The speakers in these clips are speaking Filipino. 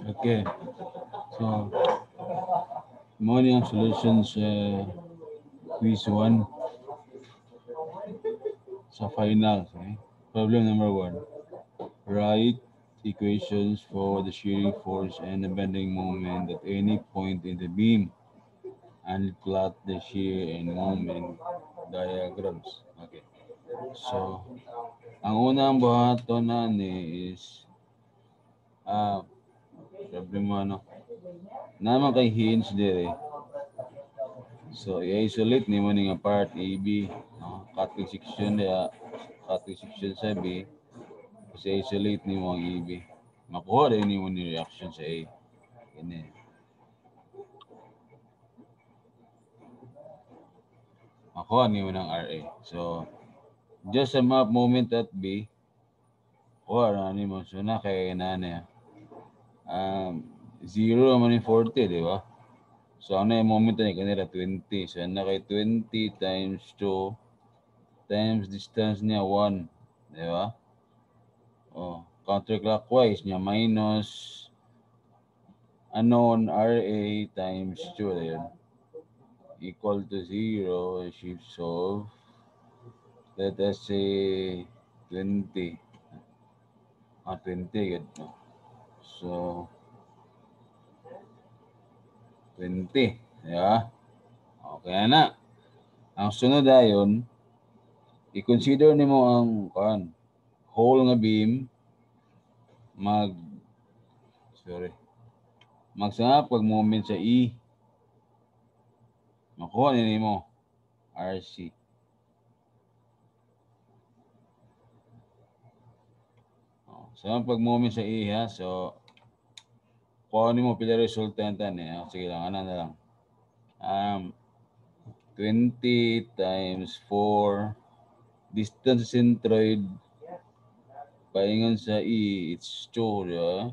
Okay. So, morning solutions quiz 1 sa final. Okay? Problem number 1. Write equations for the shearing force and the bending moment at any point in the beam and plot the shear and moment diagrams. Okay. So, ang unang buhaton na ni is problema ano. Naman kay hinge dire. So, i-isolate ni mo nga part AB, no? Cutting section dia, cutting section sa B. Kasi isolate ni mo ang AB. Makuha rin ni mo ni reaction sa A. Ini. Makuha ni mo ng RA. So, just a map moment at B. Kuha na ni mo. So, na kay na niya. 0 naman yung 40, di ba? So, ano yung moment na kanila? 20. So, na kay 20 times 2 times distance niya 1. Di ba? Oh, counterclockwise niya minus unknown RA times 2 ayun, equal to 0. Shift solve. Let us say 20. 20 good. So, 20. Di ba? Okay na. Ang sunod ayon, i-consider nimo ang whole nga beam magsangap pag moment sa E. Makuha nimo RC. So, pag moment sa E ha. So, kuha nimo pila resultantan eh. Sige lang, ano na lang. 20 times 4 distance centroid paingon sa E, it's 2, diba?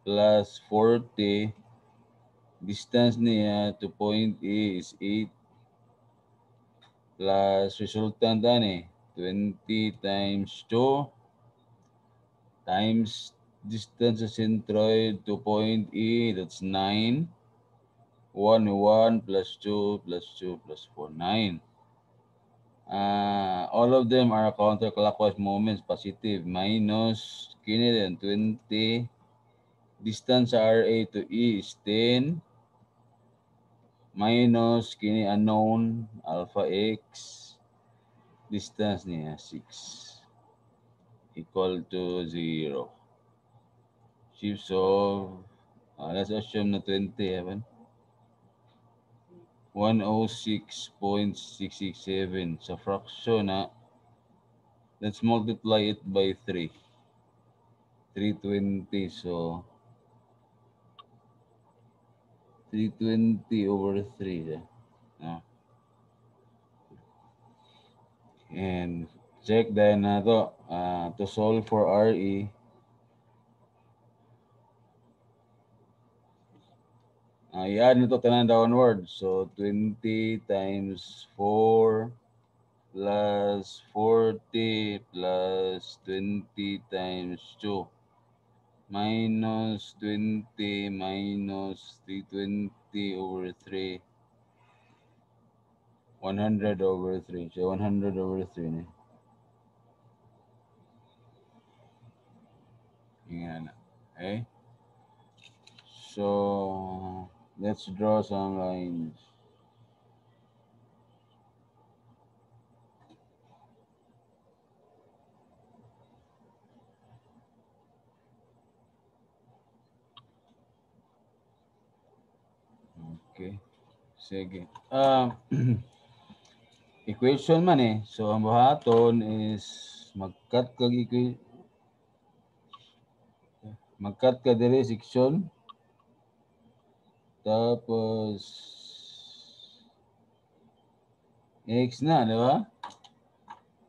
Plus 40 distance niya to point A is 8 plus resultant 20 times 2 times distance sa centroid to point E, that's 9. 1 plus 2 plus 2 plus 4, 9. All of them are counterclockwise moments, positive. Minus, kini din, 20. Distance sa RA to E is 10. Minus, kini unknown, alpha X. Distance niya, 6. Equal to 0. Shift solve. Let's assume na 20, haven't? 106.667 sa fraction na. Let's multiply it by 3. 320. So, 320 over 3. And check dahil na to solve for RE. I-add nito tanan downward. So, 20 times 4 plus 40 plus 20 times 2 minus 20 minus 320 over 3. 100 over 3. So, 100 over 3 na. Yan. Okay? So, let's draw some lines. Okay. Sige. Equation man eh. So, ang buhaton is mag-cut ka dire section. Tapos, X na, di ba?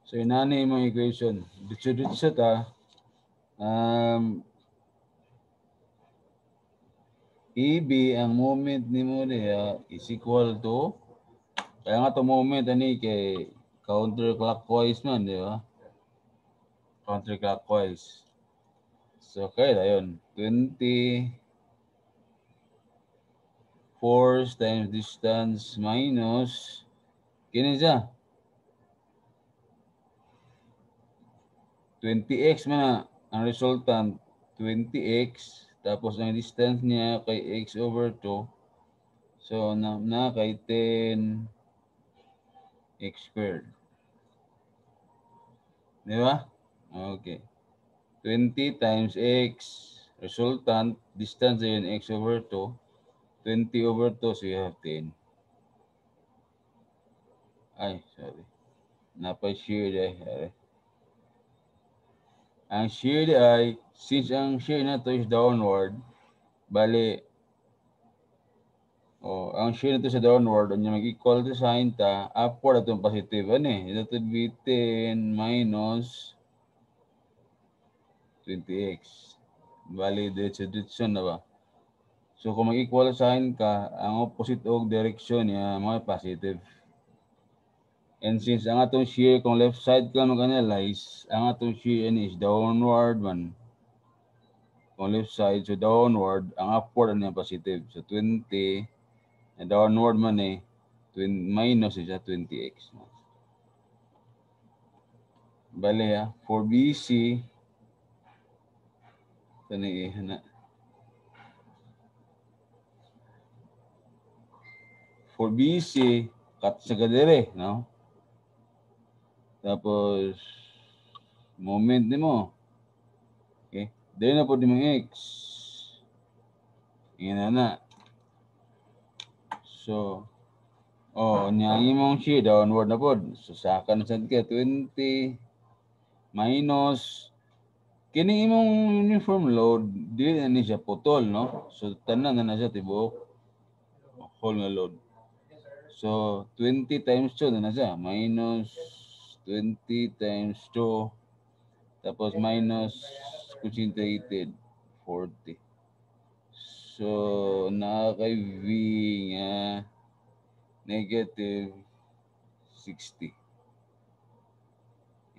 So, inani yung equation. Ditso ta. EB, ang moment ni mo niya is equal to, kaya nga itong moment kay counterclockwise man, di ba? Counterclockwise. So, kaya yun. 20 force times distance minus kini siya. 20x man ang resultant. 20x. Tapos ang distance niya kay x over 2. So, na kay 10 x squared. Di ba? Okay. 20 times x. Resultant, distance yun x over 2. 20 over 2, so you have 10. Ay, sorry. Napa-shear ay. Ang shear ay, since ang shear na to is downward, bali, ang shear na to sa downward, ang mag-equal to sign ta, upward atong positive. Ano eh? That would be 10 minus 20x. Bali, diretso na ba? So, kung mag-equal sign ka, ang opposite og direction niya, mga positive. And since ang atong shear, kung left side ka mag-analyze, ang atong shear is downward man. Kung left side, so downward, ang upward ano yung positive. So 20, and downward man eh, minus is 20x. Bale for BC, for BC, cut sa kadere, no? Tapos, moment ni mo. Okay? Dahil na po di mga x. Yan na. So, niya imong shear downward na po. So, saka na sa ka, 20 minus kini imong uniform load, dili na siya putol, no? So, tanan na siya tibok whole nga load. So, 20 times 2 na siya. Minus 20 times 2. Tapos minus concentrated 40. So, nakakay V nga negative 60.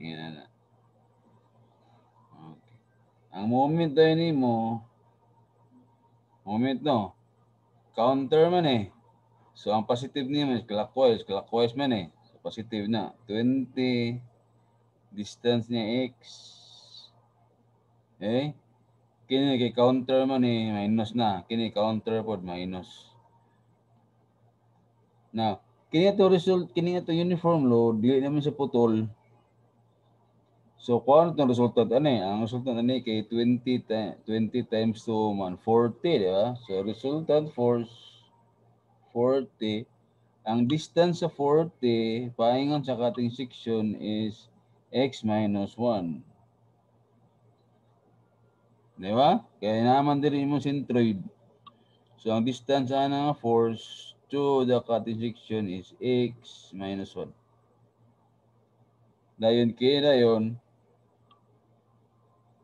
Yan na. Okay. Ang moment tayo ni mo, moment no, counter man eh. So, ang positive niya man, clockwise man eh. So, positive na. 20, distance niya x. Eh? Kini kay counter man eh, minus na. Kini counter pod minus. Now, kini ito uniform load, dili naman sa putol. So, kung ano itong resultant, ang resultant kay 20 times 2 man, 40, di ba? So, resultant force, 40. Ang distance sa 40, paingon sa cutting section is x minus 1. Di ba? Kaya naman din mo centroid. So, ang distance ng force to the cutting section is x minus 1. Dayon,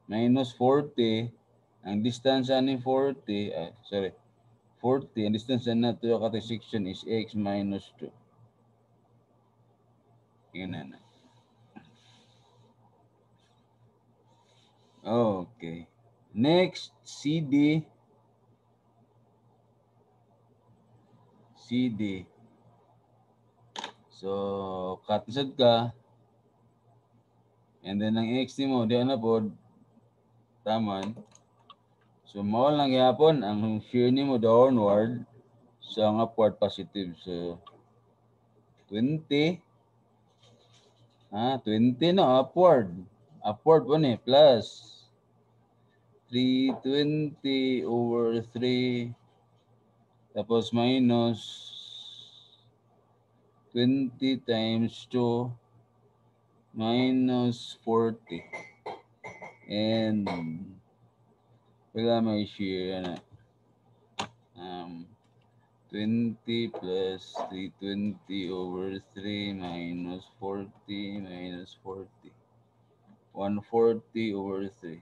minus 40. Ang distance ng 40, 40, ang distance na to the cutting section is x minus 2. Yun na. Okay. Next, CD. So, katisad ka. And then, ang x mo, di na po, taman. So, mawal lang yapon, ang shear ni mo downward, so, ang upward positive. So, 20. 20 no, upward. Upward po ni, plus 320 over 3. Tapos, minus 20 times 2 minus 40. And wala may shear 20 plus 320 over 3 minus 40 minus 40. 140 over 3.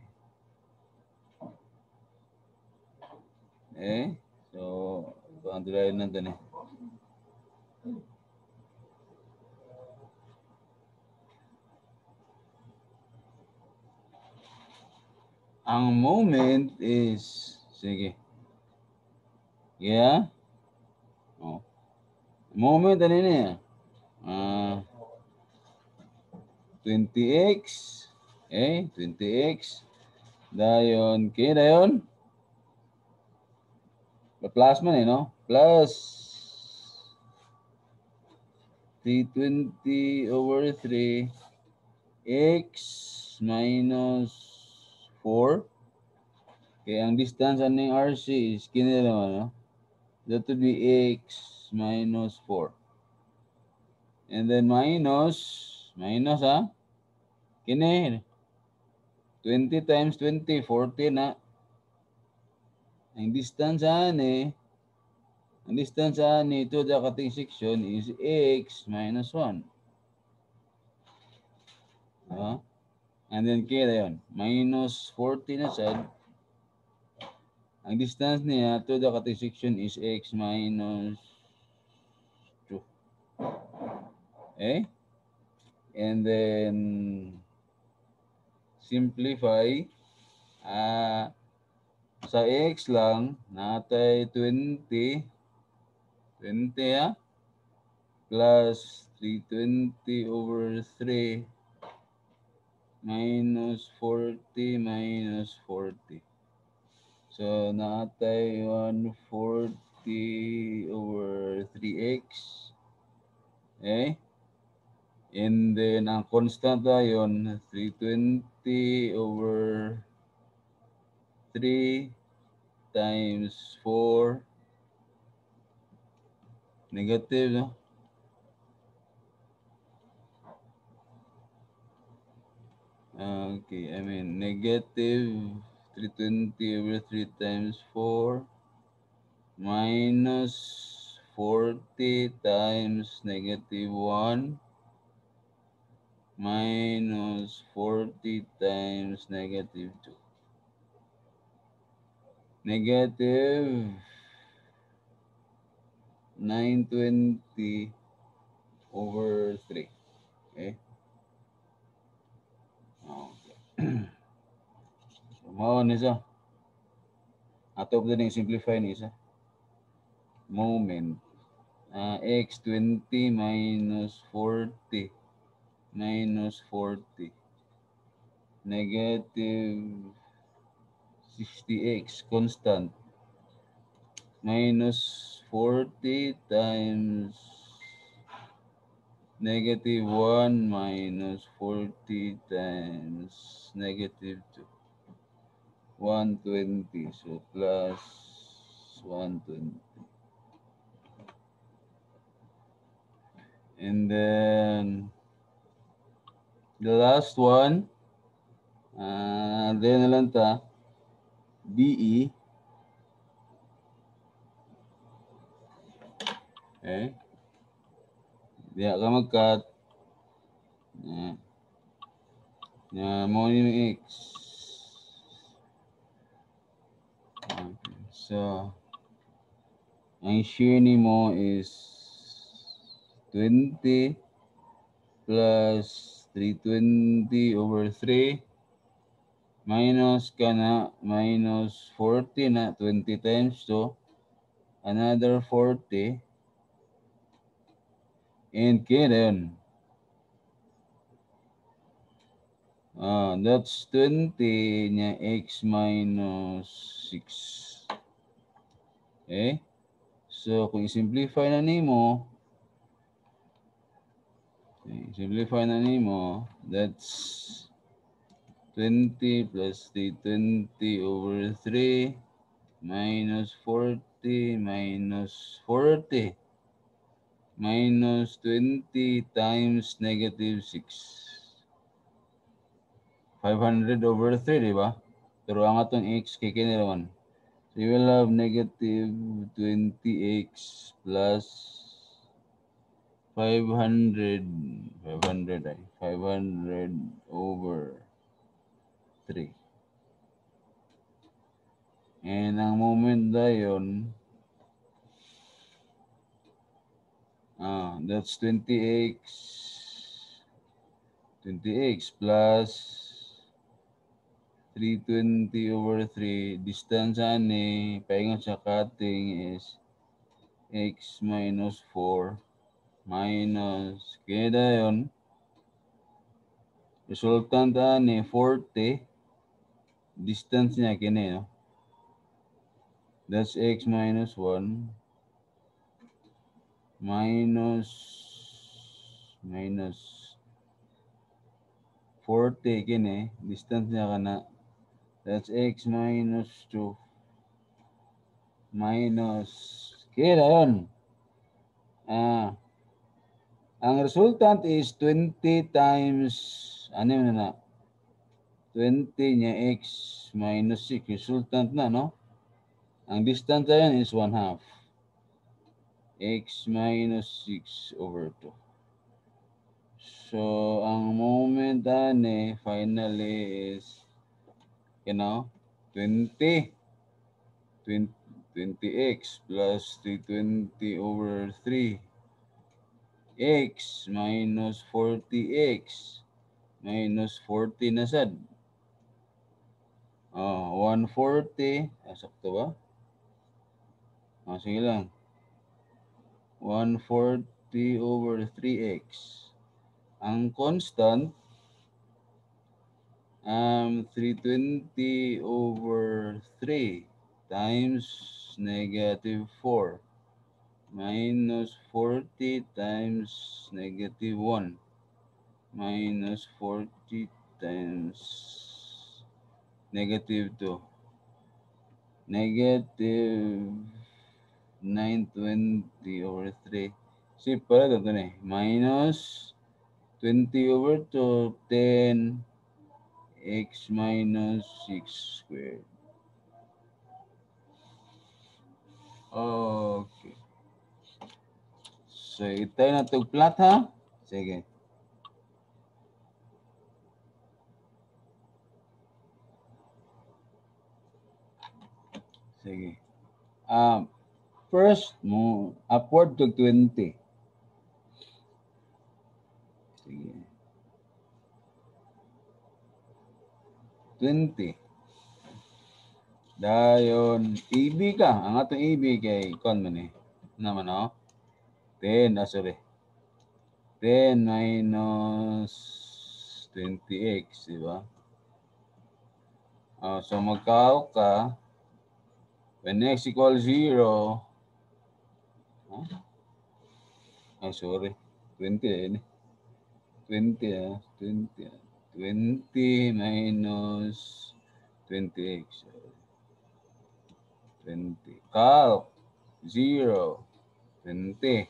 So, pang-derive na din eh. ang moment is, sige. Yeah? Oh. Moment ano yun eh? 20x. 20x. Dayon, kaya dayon? Plus man eh, no? Plus 320 over 3 x minus 4. Kaya ang distance ng RC is kini naman, no? That would be x minus 4. And then minus ha? Kini, 20 times 20, 40 na. Ang distance ani to the cutting section is x minus 1. And then kaya yun, minus 40 na sad. Ang distance niya to the cutting section is x minus 2. And then simplify. Sa x lang, natay 20 plus 320 over 3 minus 40 minus 40. So, natay 140 over 3x. And then, ang constant na yun, 320 over 3 times 4. Negative, no? Okay, I mean, negative 320 over 3 times 4 minus 40 times negative 1 minus 40 times negative 2. Negative 920 over 3. Okay? Mao ni sa. Ato pa din simplify ni sa. Moment. X 20 minus 40 minus 40. Negative 60x constant minus 40 times negative 1 minus 40 times negative 2. 120. So plus 120. And then the last one, then na lang ta, DE. Diya ka mag-cut. Mo yung X. Okay. So, ang shear ni mo is 20 plus 320 over 3 minus ka na minus 40 na 20 times 2 another 40 and kaya that's 20 niya x minus 6. So kung i-simplify na nimo, that's 20 plus 320 over 3 minus 40 minus 40 minus 20 times negative 6. 500 over 3, di ba? Pero ang atong x kay kini naman. So you will have negative 20x plus 500 over 3. And ang moment dayon, that's 20x plus 320 over 3. Distance ani, paingon sa cutting is x minus 4 minus, kaya yun, resultant ani 40, distance niya kini, no? That's x minus 1 minus 40 kini, distance niya kana, that's x minus 2 minus, kaya yun, ang resultant is 20 times, ano yun na, 20 niya x minus 6, resultant na, no? Ang distance na yan is 1/2. X minus 6 over 2. So, ang moment ane, finally is, 20. 20x plus 320 over 3. X minus 40x minus 40 na sad. 140. Sakto ba? Sige lang. 140 over 3x. Ang constant, 320 over 3 times negative 4 minus 40 times negative 1 minus 40 times negative 2. Negative 920 over 3. See, pala ito na minus 20 over 2, 10 x minus 6 squared. Okay. So, itay na itong plot, ha? Sige. Sige. First mo, upward to 20. Sige. 20. Dayon, EB ka. Ang atong EB kay kon man eh. Naman, no? 10, sorry. 10 minus 20x, di ba? So, magkao ka, when x equals 0, sorry, 20 eh. 20 20 minus 20x. 20. Calc, 0, 20.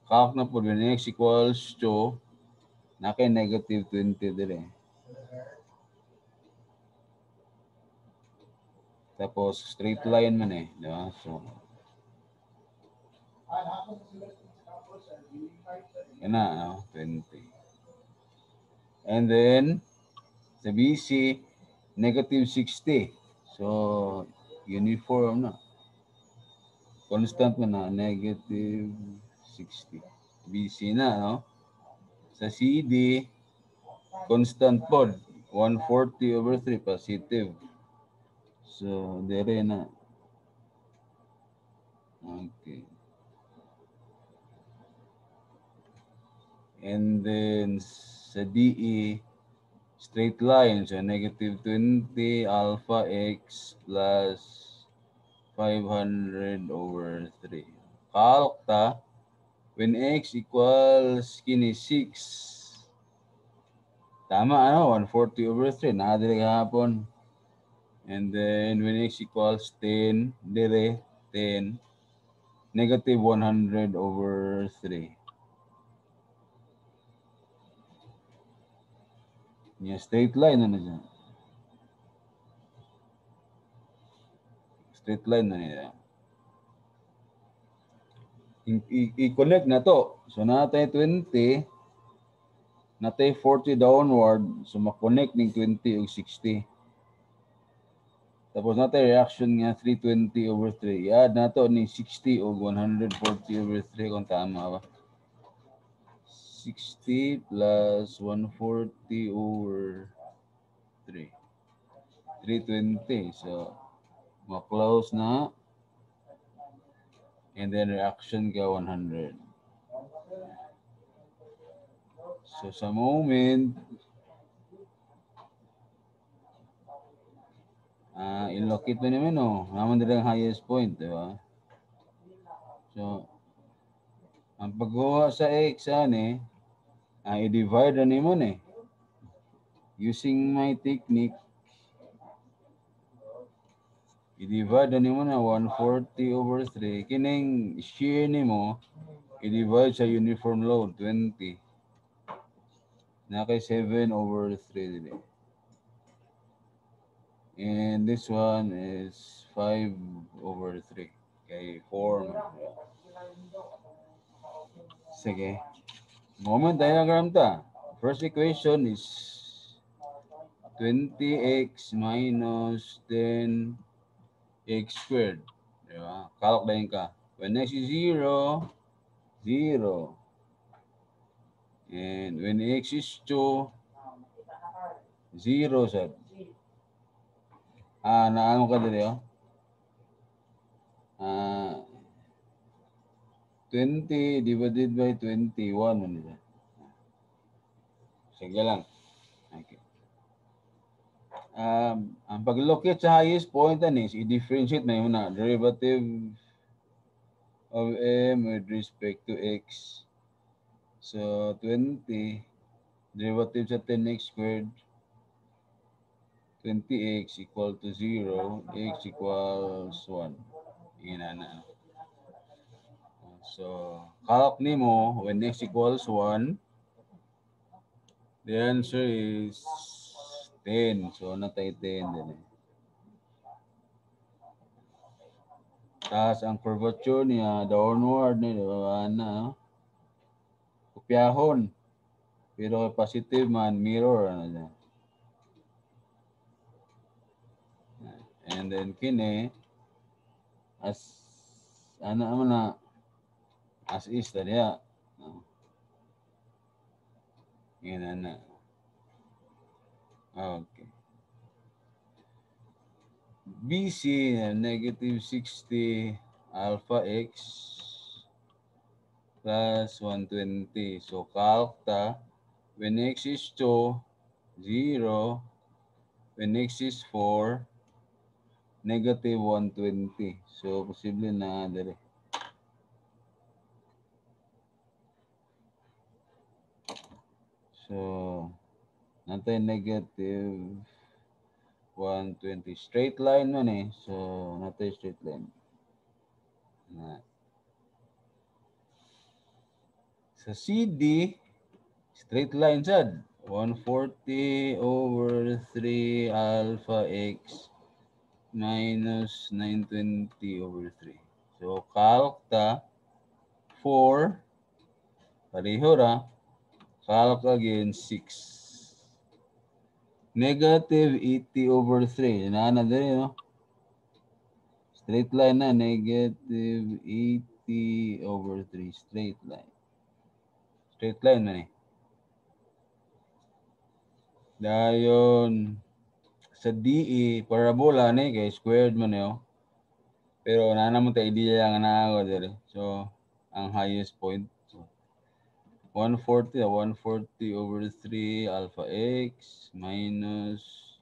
Calc na po, when x equals to, naka negative 20 dire. Tapos, straight line man eh. Diba? So, yan na, no? 20. And then, sa BC, negative 60. So, uniform na. Constant mo na, negative 60. BC na, no? Sa CD, constant po, 140 over 3, positive. So, dire na. Okay. And then, sa DE, straight line. So, negative 20 alpha x plus 500 over 3. Calc ta, when x equals kini 6. Tama, 140 over 3. Nakadiri kahapon. And then, when x equals 10, dire, 10, negative 100 over 3. Yeah, straight line na dyan. Straight line na nila. I-connect na to. So, natay 20, natay 40 downward. So, makonect ng 20 o 60. Tapos natay reaction nga 320 over 3. I-add na to ni 60 o 140 over 3 kung tama ba. 60 plus 140 over 3. 320. So, ma-close na. And then reaction ka 100. So, sa moment, ilocate mo naman, no? Naman nila ang highest point, di ba? So, ang paggawa sa x, i-divide na mo eh. Using my technique, i-divide na mo na 140 over 3. Kining shear ni mo, i-divide sa uniform load, 20. Na kay 7 over 3 dili. And this one is 5 over 3. Kay 4. Sige. Moment diagram ta. First equation is 20x minus 10x squared. Diba? Kalok na yun ka. When x is 0, 0. And when x is 2, 0 sad. Naano ka dali, oh? 20 divided by 21. Ano dyan? Sige lang. Okay. Ang pag-locate sa highest point is i-differentiate na yun na derivative of m with respect to x. So, 20 derivative sa 10x squared, 20x equal to 0, x equals 1. Yun na. So, calc nimo when x equals 1, the answer is 10. So, natay 10 din eh. Tapos, ang curvature niya, downward na, kupyahon. Pero positive man, mirror. And then, kini, as is tadi ya. Yan na. Okay. BC, negative 60 alpha x plus 120. So, calc ta, when x is 2, 0. When x is 4, negative 120. So, posible na dali. So, natin negative 120. Straight line man eh. So, natin straight line. Sa CD, straight line sad. 140 over 3 alpha x minus 920 over 3. So, calc ta 4. Pareho ra. Calc again 6. Negative 80 over 3. Nana din, no? Straight line na. Negative 80 over 3. Straight line. Straight line na eh. Dayon sa DE, parabola ni kay squared man yun. Pero nana mo ta idea nga na ako dire. So, ang highest point. So, 140 over 3 alpha x minus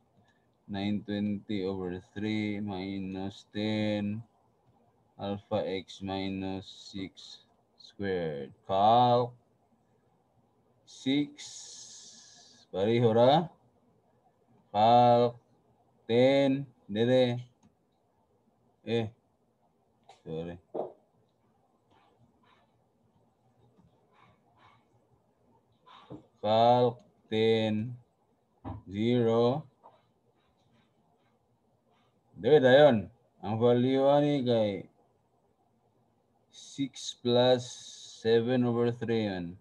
920 over 3 minus 10 alpha x minus 6 squared. Calc 6 pareho ra. Calc 10 dire. Sorry. Calc 10 0. Dire dayon. Ang value ani kay 6 plus 7 over 3 yan.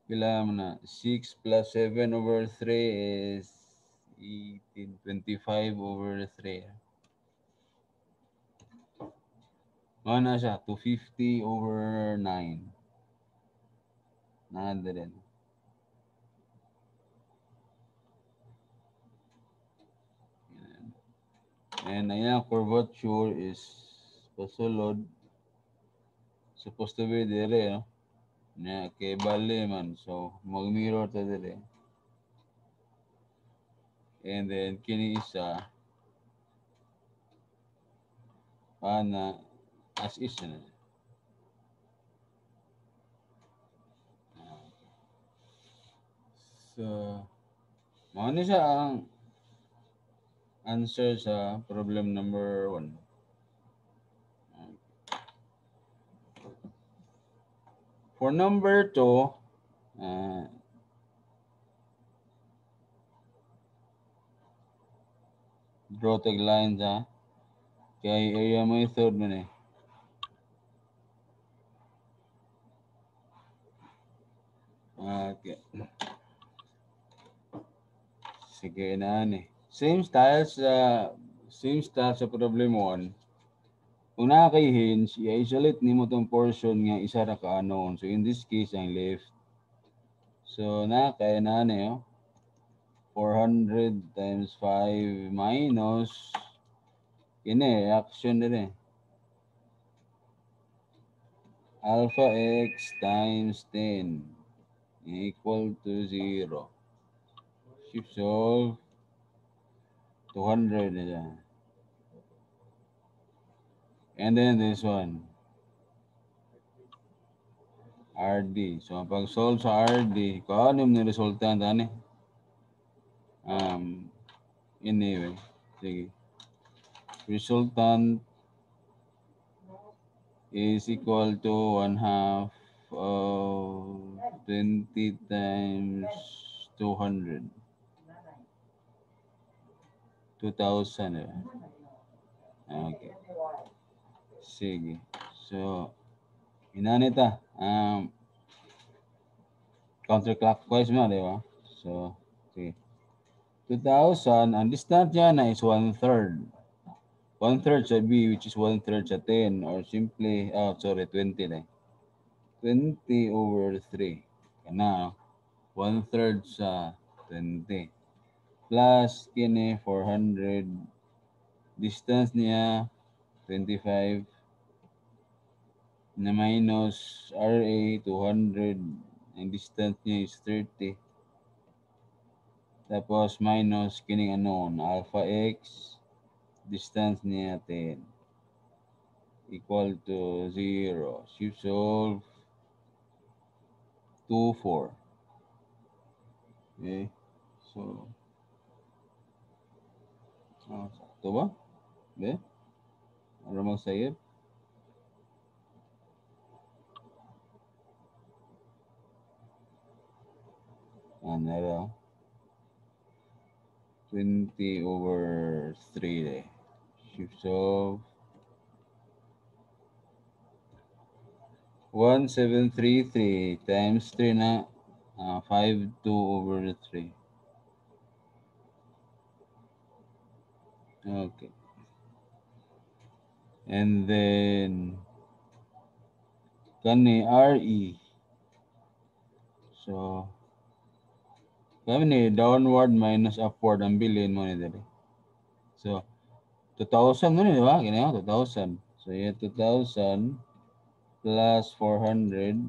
Pila mo na? 6 plus 7 over 3 is 18, 25 over 3. Ano siya? 250 over 9. Nada rin. And ayan, curvature is pasulod. Supposed to be dire, no? Na kay bali man. So, mag-mirror ta dire. And then, kini isa, ana, as is na. So, mao ni siya ang answer sa problem number 1. For number 2, draw tag lines ha. Kay area method man eh. Okay. Sige na ni. Same style sa problem 1. Kung naa kay hinge, i-isolate nimo tong portion nga isa ra ka unknown. So in this case ang left. So naa kay na ni 400 times 5 minus kini reaction din eh. Alpha x times 10 equal to 0. Shift solve 200 nila. And then this one. RD. So, pag solve sa RD, kung ano yung resultant, ano anyway, sige. Resultant is equal to 1/2 of 20 times 200. 2,000. Okay. Sige. So, inanita. Counterclockwise mo, di ba? So, sige. 2,000, ang distance niya na is 1/3. 1/3 sa B, which is 1/3 sa 10, or simply, 20 na. 20 over 3. Kana, 1/3 sa 20. Plus, kini, 400. Distance niya, 25. Na minus RA, 200. Ang distance niya is 30. Tapos, minus, kining unknown, alpha x. Distance niya 10 equal to 0. Shift solve 2, 4. Okay. So, sakto ba? Okay. Ano magsayip? Ano 20 over 3 Shift solve 1733 times 3 na 52 over 3. Okay. And then kani RE. So kami ni downward minus upward ang bilhin mo ni dali. So 2,000 mo ni, di ba? Kaya 2,000. So yeah, 2,000 plus 400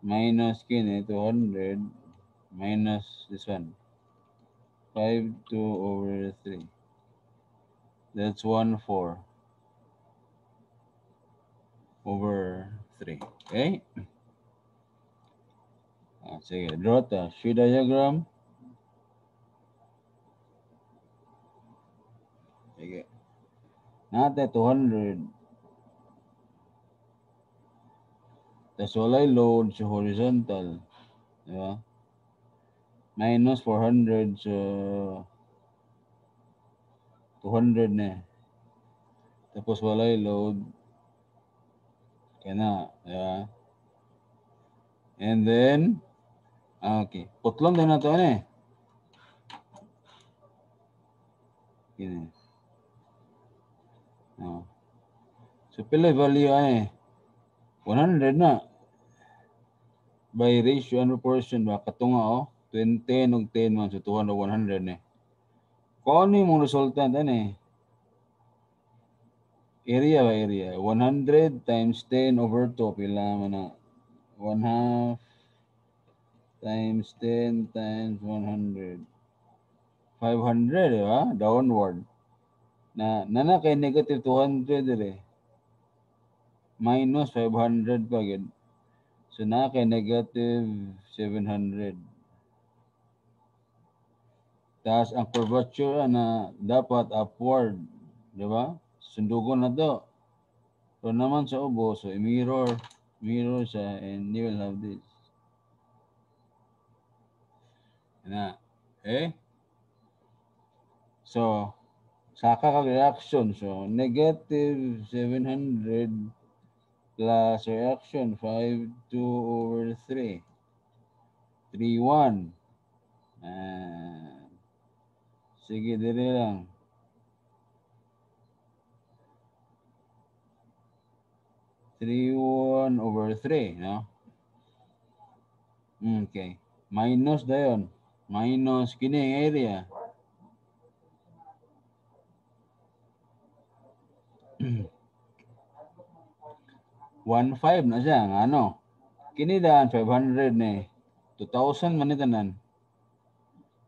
minus kini 200 minus this one 52 over 3. That's 1/4 over 3. Okay? Sige, draw ta. Tree diagram. Sige. Natin 200. Tapos walay load sa horizontal. Diba? Minus 400 sa 200 na. Tapos walay load. Kana. Diba? And then, okay. Putlong din na ito eh. Gini. So, pila value ay 100 na. By ratio and proportion ba? Katunga 20 og 10 man. So, 200 100 eh. Kung ano yung resultant eh. Area ba area? 100 times 10 over 2. Pila man na? 1 half times 10 times 100. 500, di ba? Downward. Na kay negative 200 dire. Minus 500 pa gid. So na kay negative 700. Taas ang curvature na dapat upward, di ba? Sundugon na to. So naman sa ubo, so mirror siya and you will have this. Na, okay? So, saka ka reaction. So, negative 700 plus reaction 5, 2 over 3. 3, 1. Sige, dire lang. 3, 1 over 3, no? Okay. Minus dayon. Minus kining area. 1.5 na siya, ano? Kini daan 500 ni 2,000 man tanan.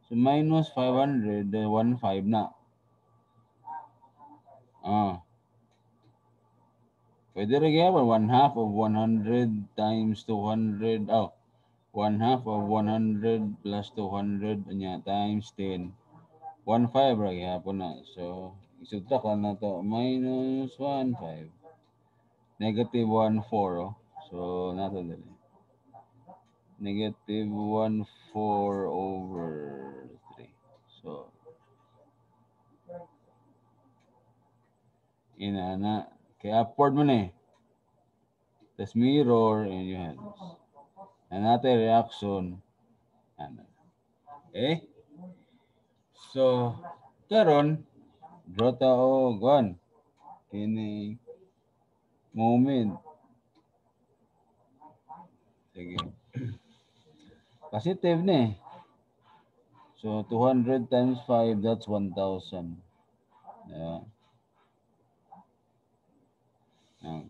So minus 500, 1.5 na. Pwede rin kaya 1 half of 100 times 200. 1 half of 100 plus 200 niya times 10. 1.5 ra kaya na. So, isubtract lang na to. Minus 1.5. Negative 1.4. Oh. So, nato dali. Negative 1.4 over 3. So, ina na. Kaya upward mo na eh. Tapos mirror and you have this. And natin reaction. Ano. Okay? So, karon draw ta o gone. Kini moment. Sige. Positive na eh. So, 200 times 5, that's 1,000. Yeah. Okay.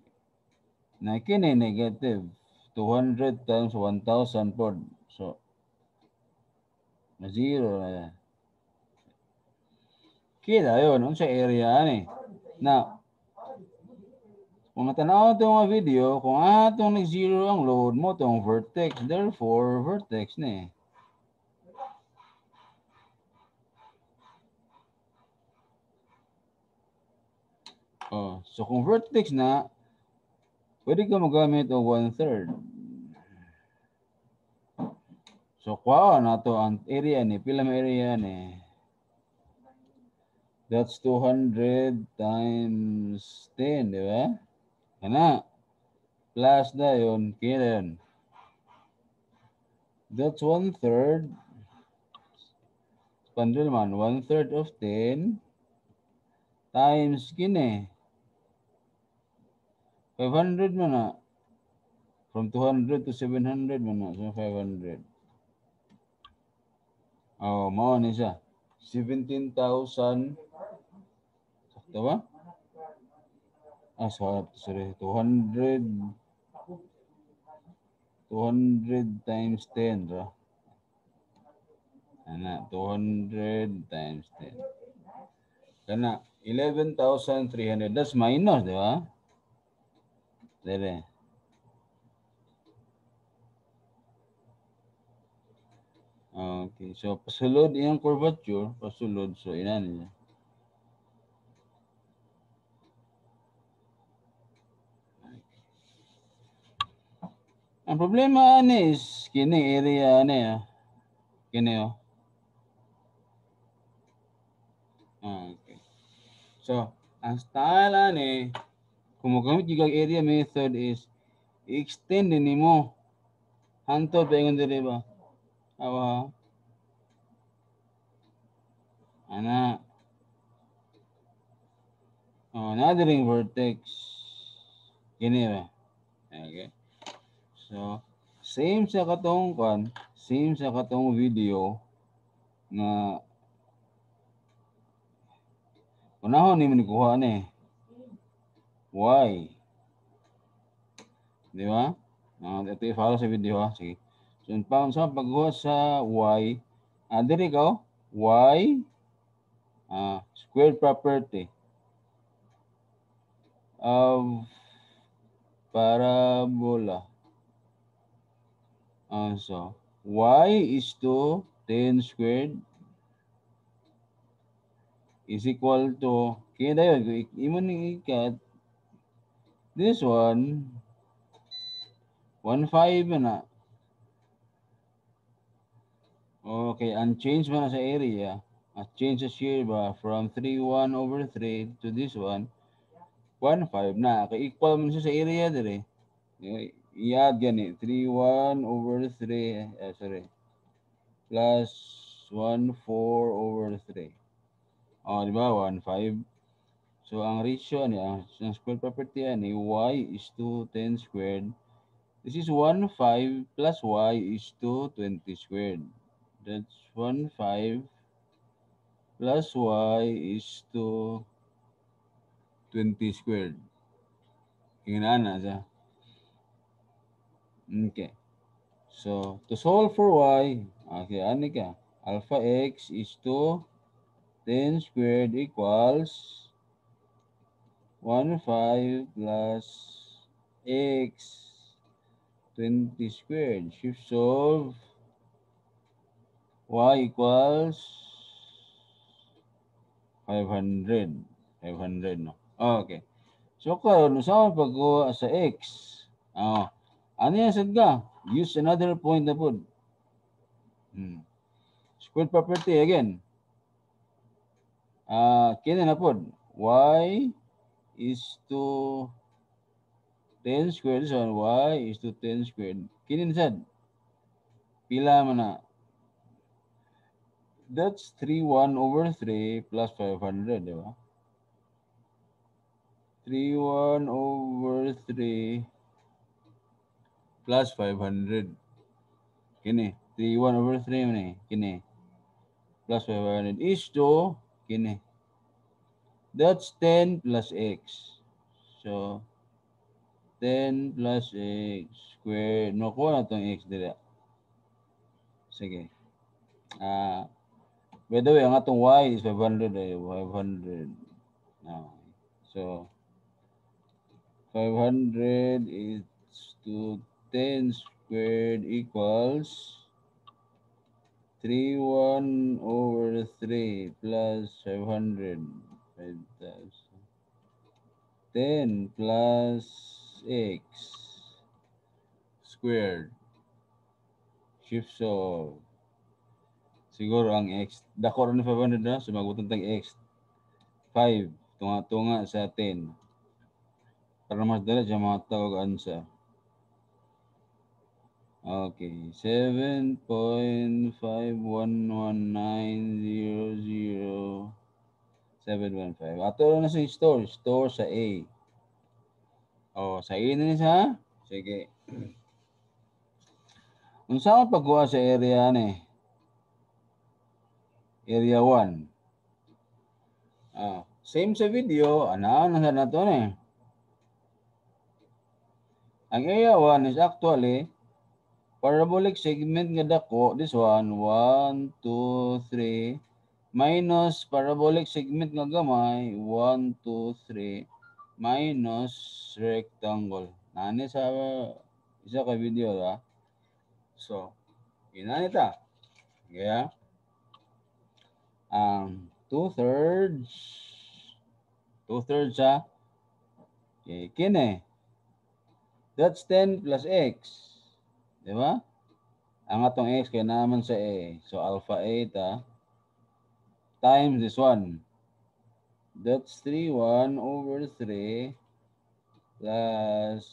Na kini negative. 200 times 1,000 po. So, na zero na yan. Kita yun. Ano sa area ni? Now, kung natanaw ito mga video, kung atong nag-zero ang load mo, itong vertex, therefore, vertex na eh. So kung vertex na, pwede ka magamit o 1/3. So kuha na to ang area ni, pila may area ni. That's 200 times 10, di ba? Kana. Plus na yun, kaya yun. That's 1/3. Pandul man, 1/3 of 10 times kini. 500 man na. From 200 to 700 man na. So 500. Mao ni siya. 17,000. Sakto ba? Sorry. 200 times 10, ra. Ana, 200 times 10. Kana, 11,300. That's minus, di ba? Dere. Okay, so pasulod iyang curvature, pasulod, so ina niya. Ang problema ani is kini area ani kini Okay. So, ang style ani kung magamit yung area method is i-extend din mo hantod pa yung diri ba? Awa. Ana. Na diring vertex. Kini ba? Okay. So, same sa katong video na unahon ni mo kuha ni. y. Di ba? Ito i-follow sa video ha. Sige. So, sa pagkuha sa y, diri ka y squared property of parabola. So, y is to 10 squared is equal to, kaya na yun, iman ni ikat, this one, 1.5 na. Okay, and change mo na sa area. Change the shear ba from 3.1 over 3 to this one, 1.5 na. Kaya equal mo siya sa area dire. I-add gani, 3.1 over 3, sorry, plus 1.4 over 3. Di ba? 1.5. So, ang ratio niya, ang square property ni y is to 10 squared. This is 1.5 plus y is to 20 squared. That's 1.5 plus y is to 20 squared. Tingnan na siya. Okay. So, to solve for y, okay, ano ka? Alpha x is to 10 squared equals 1.5 plus x 20 squared. Shift solve y equals 500. 500, no? Okay. So, karon sa pagkuha sa x. Ano yan sad ka? Use another point na po. Square property again. Kina na po. Y is to 10 squared. So, y is to 10 squared. Kinin sad. Pila man na. That's 3.1 over 3 plus 500, di ba? 3.1 over 3 plus 500. Kini. 3.1 over 3 man eh. Kini. Plus 500 is to, kini. That's 10 plus x. So, 10 plus x squared. Nakuha na itong x dila. Sige. By the way, ang atong y is 500. 500. So, 500 is to 10 squared equals 3.1 over 3 plus 500. 10 plus x squared. Shift solve. Siguro ang x. Dako rin 500 na. Sumagutan tang x. 5. Tunga-tunga sa 10. Para mas dala siya mga tawag answer. Okay. 7.511900715. Ato na sa store. Store sa A. Sa A na niya. Sige. Kung saan pagkuha sa area ni? Area 1. Same sa video. Anaan na ito ni. Ang area 1 is actually parabolic segment nga dako. This one, 1, 2, 3. Minus parabolic segment nga gamay, 1, 2, 3. Minus rectangle. Nani sa isa ka video ba? So, inanita. Kaya, 2/3. 2/3 ha. Okay, kine. That's 10 plus x. Di ba? Ang atong x kaya naman sa a. So, alpha a times this one. That's 3.1 over 3 plus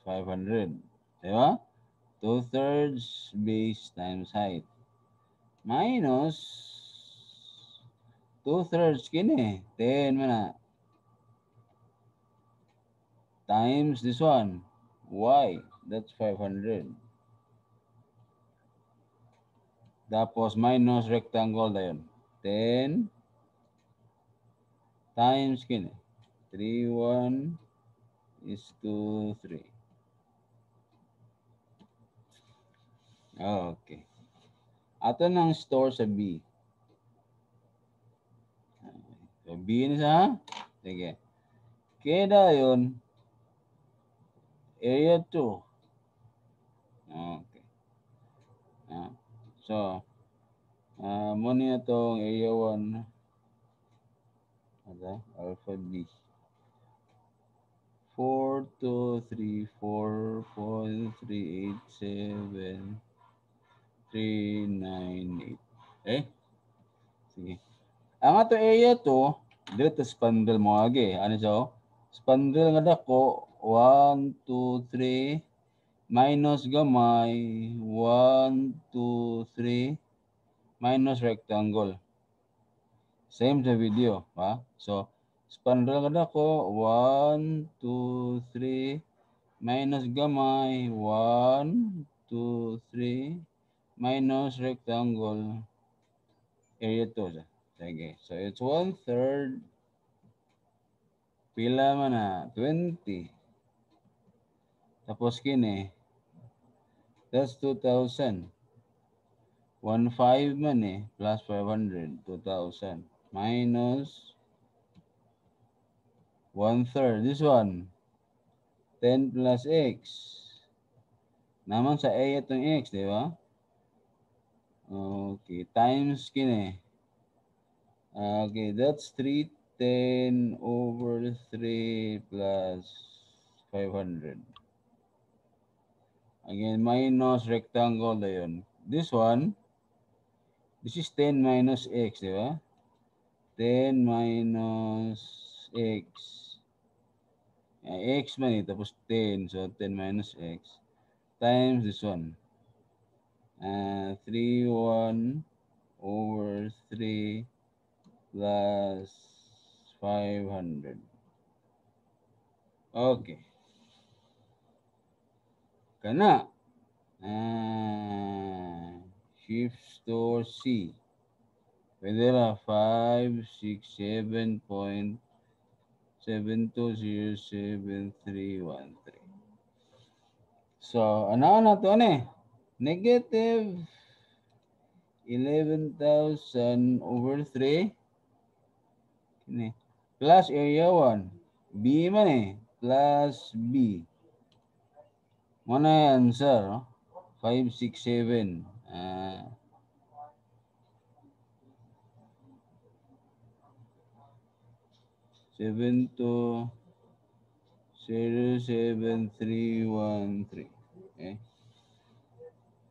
500. Di ba? 2/3 base times height. Minus 2/3 kini. 10 mana. Times this one. Y. That's 500. Tapos minus rectangle na yun. 10 times kini. 3.1 is to 3. Okay. Ato nang store sa B. So, B ni sa? Sige. Kaya yun, area 2. Okay. So, muna na itong area 1. Ano? Alpha B. 4, 2, 3, 4, 4, 3, 8, 7, 3, 9, 8. Eh? Sige. Ang ato area 2, dito spandrel mo agi. Ano siya? Spandrel nga dako, 1, 2, 3, minus gamay, 1, 2, 3, minus rectangle. Same sa video, ha? So, spandrel nga dako, 1, 2, 3, minus gamay, 1, 2, 3, minus rectangle, area 2. Sige. So, it's 1/3. Pila man na? 20. Tapos kini, that's 2,000. 1,500 man eh, plus 500, 2,000. Minus 1/3. This one, 10 plus x. Naman sa A itong x, di ba? Okay, times kini. Okay, that's 310 over 3 plus 500. Again, minus rectangle na yun. This one, this is 10 minus x, di ba? 10 minus x. X man eh, tapos 10. So, 10 minus x times this one. 3, 1 over 3 plus 500. Okay. Kana. Shift to C. Pwede ba? 5, 6, 7.7207,313. So, ano na to eh? Negative 11,000 over 3 plus area 1. B man eh. Plus B. Mana yung answer? No? 5, 6, 7. 7 to 07313. Okay.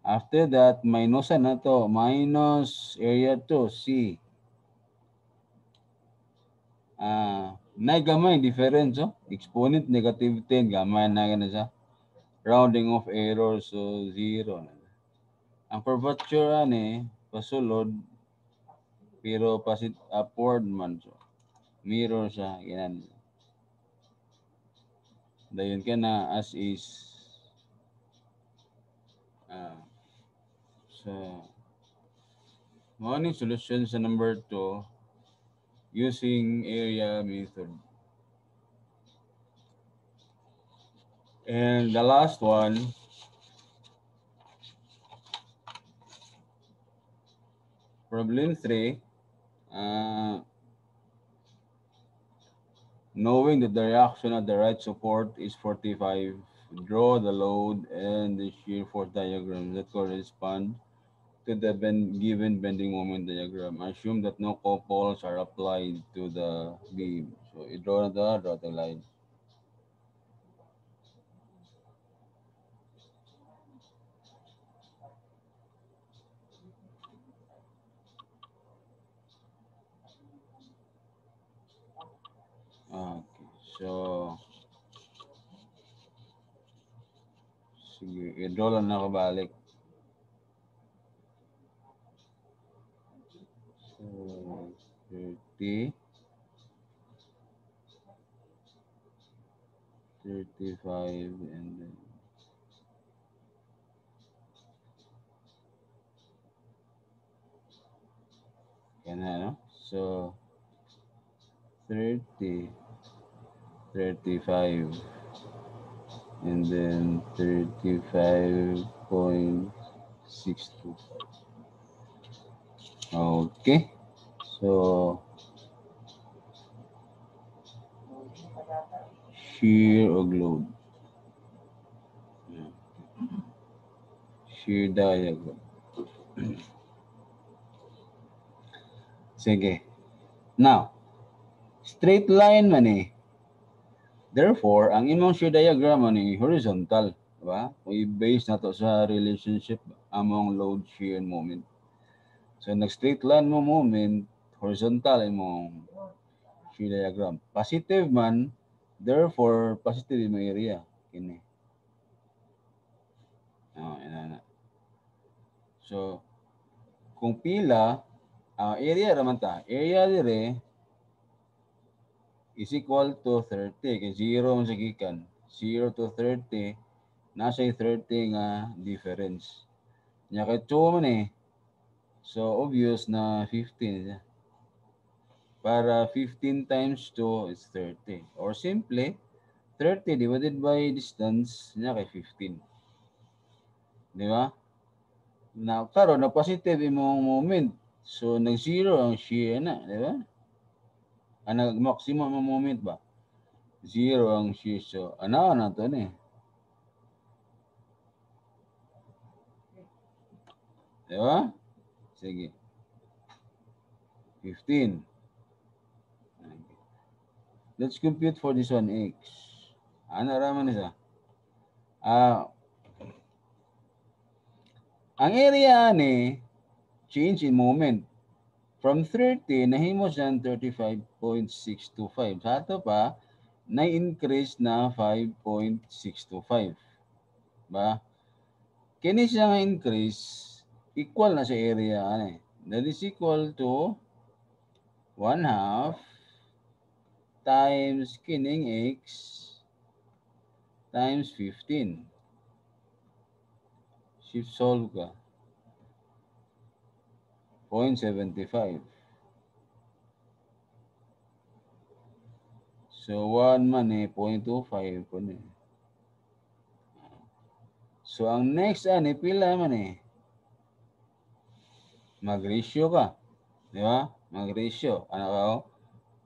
After that, minus na to. Minus area 2, C. Na gamay difference. Oh? Exponent negative 10. Gamay na gana siya. Rounding off error. So, 0. Ang curvature ani, pasulod. Pero pasit upward man. So, mirror siya. Ganyan. Dayon ka na as is. So, morning solution sa number 2 using area method. And the last one, problem 3, knowing that the reaction at the right support is 45, draw the load and the shear force diagram that correspond to the given bending moment diagram. Assume that no couples are applied to the beam. So, draw the line. Okay. So, sige, i-draw lang nakabalik. So, 30, 35, and then yan na, no? So, 30, 35. and then 35.625. Okay. So shear or load. Yeah. Shear diagram. Sige. Now, straight line man eh. Therefore, ang imong shear diagram man eh, horizontal. Diba? Kung i-base na to sa relationship among load, shear, and moment. So, nag-straight line mo moment, horizontal imong shear diagram. Positive man, therefore, positive imong area. Kini. Oh, ina na. So, kung pila, area raman ta. Area dire is equal to 30. Kaya 0 man sa gikan. 0 to 30, nasa 30 nga difference. Nya kay 2 man eh. So, obvious na 15 siya. Para 15 times 2 is 30. Or simply, 30 divided by distance, nya kay 15. Di ba? Na karon na positive imong moment. So, nag-0 ang shear na. Di ba? Nag-maximum ang moment ba? 0 ang shear. So, ano na to ni? Di ba? Sige. 15. Let's compute for this one, x. Ano raman isa? Ang area ni change in moment. From 30, nahimo siyang 35.625. Sa ato pa, na-increase na 5.625. Ba? Kini siya nga increase, equal na sa area. That is equal to 1 half times kining x times 15. Shift solve ka. 0.75. So, 1 man eh, 0.25 po na eh. So, ang next pila man eh. Mag-ratio ka. Di ba? Mag-ratio. Ano ka o?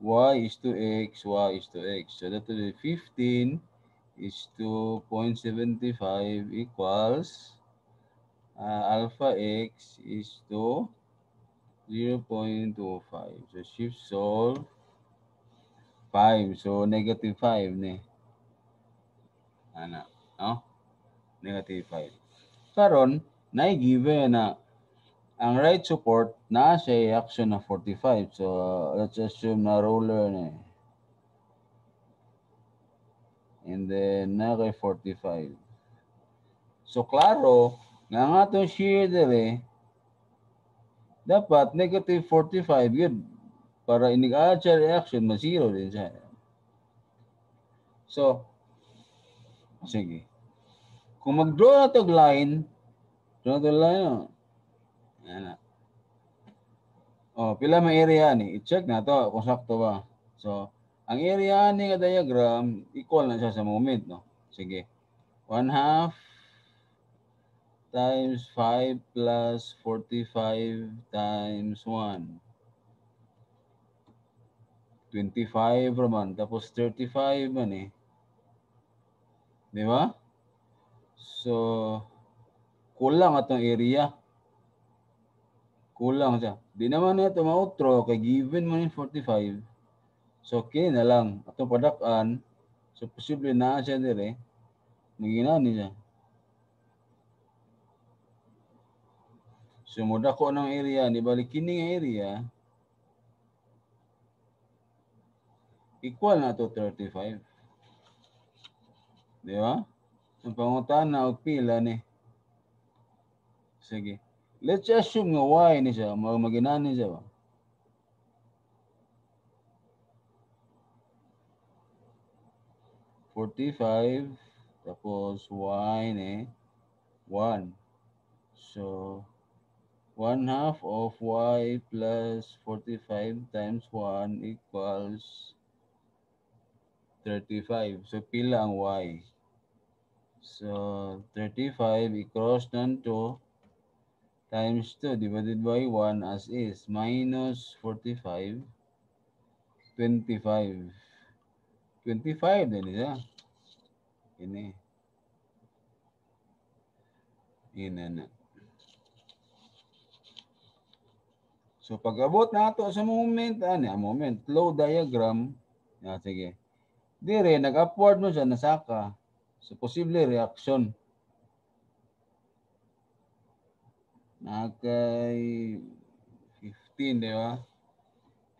Y is to x, y is to x. So, that will be 15 is to 0.75 equals alpha x is to 0.25. So, shift solve 5. So, negative 5 ni. Ano? No? Negative 5. Karon, na-given na ang right support na siya action na 45. So, let's assume na roller na eh. And then, na kay 45. So, klaro, nga itong shear dire, dapat negative 45 yun. Para inig-add siya reaction, ma-zero din siya. So, sige. Kung mag-draw na itong line, draw na itong line, yan na. Pila may area ni. I-check na to kung sakto ba. So, ang area ni nga diagram, equal na siya sa moment, no? Sige. 1 half times 5 plus 45 times 1. 25 raman. Tapos 35 man eh. Di ba? So, kulang atong area. Kulang siya. Di naman na ito ma-outro kay given man yung 45. So, okay na lang. Atong padakan. So, posible na siya dire. Maginani siya. So, muda ko ng area. Ni balik kining area. Equal na to 35. Di ba? Ang pangutan na o pila ni. Sige. Let's assume nga y ni siya. Maginani siya ba? $45 tapos y ni 1. So, 1 half of y plus 45 times 1 equals 35. So, pila ang y? So 35 equals 2 times 2 divided by 1 as is minus 45, 25. 25 din siya. Ini. Ina na. So pag abot na ito sa moment, moment, flow diagram, sige. Dire, nag-upward mo siya, nasaka. So posible reaction. Nakay 15, di ba?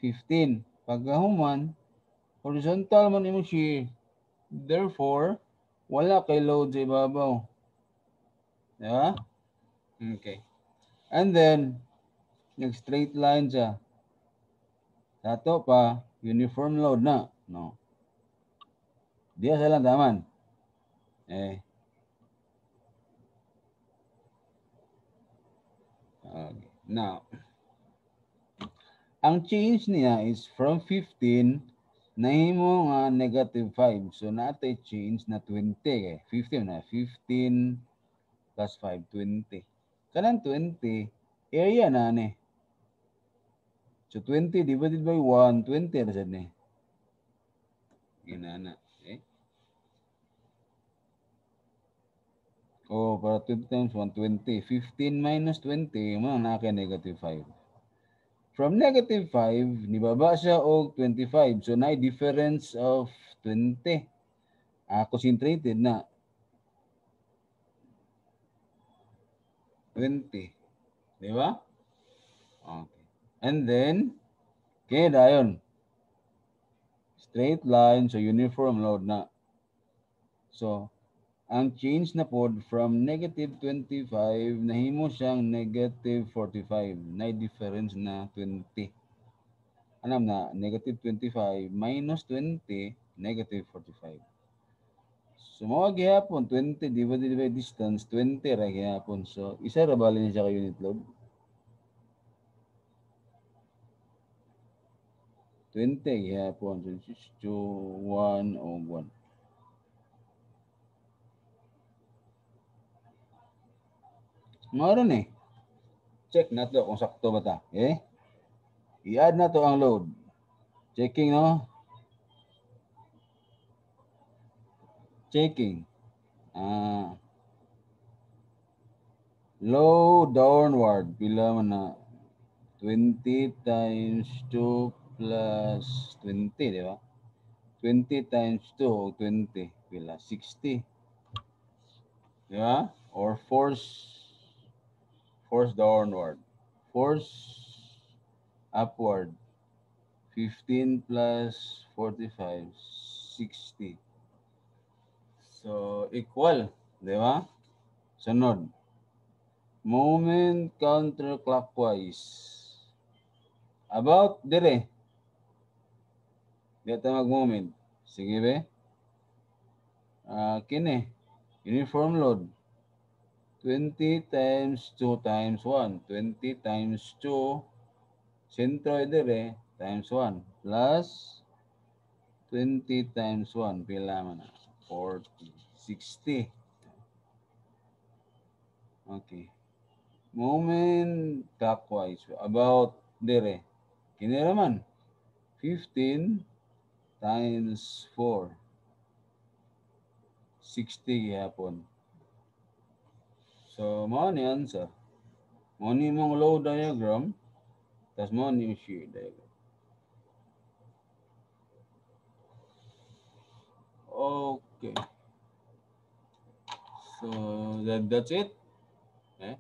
15. Pagkahuman, horizontal man yung shear. Therefore, wala kay load sa ibabaw. Di ba? Okay. And then, nag-straight line siya. Sato pa, uniform load na. No. Diya sa lang taman. Okay. Now, ang change niya is from 15 nahimo nga negative 5. So natay change na 20 15 na 15 plus 5 20. Kanang 20 area na ni. So 20 divided by 1 20 ra sad ni. Ginana. Okay? Para 20 times 1 20. 15 minus 20 mo na kay negative 5. From negative 5, nibaba siya og 25. So, na difference of 20. Concentrated na. 20. Di ba? Okay. And then, kaya dayon. Straight line, so uniform load na. So, ang change na pod from negative 25, nahimo siyang negative 45. Na difference na 20. Alam na, negative 25 minus 20, negative 45. So, mga gihapon, 20 divided by distance, 20 ra gihapon. So, isa ra bali niya siya ka unit load. 20 gihapon. So, this is 2, 1, o 1. Maroon eh. Check na to kung sakto ba ta. Okay? I-add na to ang load. Checking, no? Checking. Low downward. Pila man na 20 times 2 plus 20, di ba? 20 times 2, 20. Pila? 60. Di ba? Or force downward. Force upward. 15 plus 45, 60. So, equal. Di ba? Sunod. Moment counterclockwise. About dire. Dito mag-moment. Sige be. Kini. Uniform load. 20 times 2 times 1. 20 times 2. Centroid dire. Times 1. Plus 20 times 1. Pila man na? 40. 60. Okay. Moment clockwise. About dire. Kini naman. 15 times 4. 60 gihapon. So, mo ni answer. Mo ni mong load diagram, tas mo ni shear diagram. Okay. So, that's it. Okay.